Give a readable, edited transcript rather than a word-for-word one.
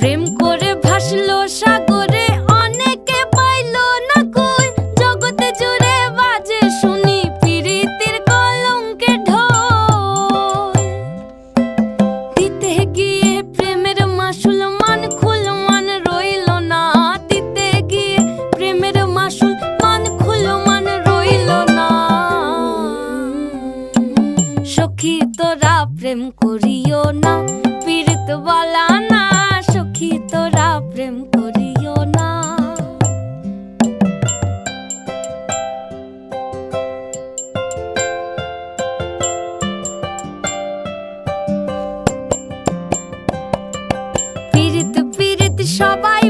প্রেম করে ভাসলো সাগরে, অনেকে পাইলো না কই। জগতে জুড়ে বাজে শুনি পিরিতির কলঙ্কের ঢোল। দিতে গিয়ে প্রেমের মাসুল মান খুল মান রইল না। দিতে গিয়ে প্রেমের মাসুল মান খুল মান রইল না। সখী তোরা প্রেম করিও না, পীড়িত বালা না। সখী তোরা প্রেম করিও না। পীড়িত পীড়িত সবাই